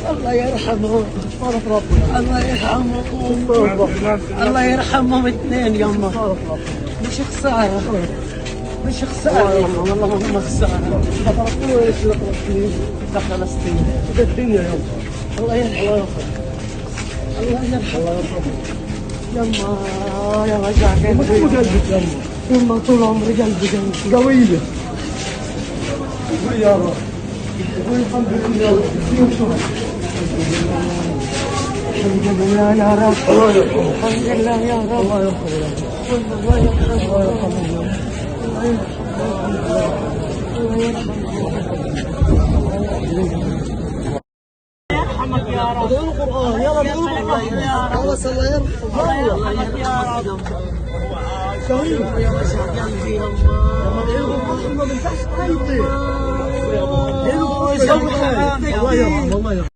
الله يرحمهم. الله يرحمهم. الله يرحمهم اثنين يما. مش خسارة. مش خسارة يما، والله ما خسارة. فلسطين. الدنيا يما. الله يرحمهم. الله يرحمهم. يما يا رجع قلبي. يما طول عمري قلبي قوية. يا رب. الحمد لله. الحمد لله يا رب. الحمد لله يا رب. الله يرحمه. الله يرحمه. الله يرحمك يا رب. القرآن يا رب. الله صلى يرحمك يا رب. شهيد يا مشاعر قلبي يا الله. من تحت قلبي. الله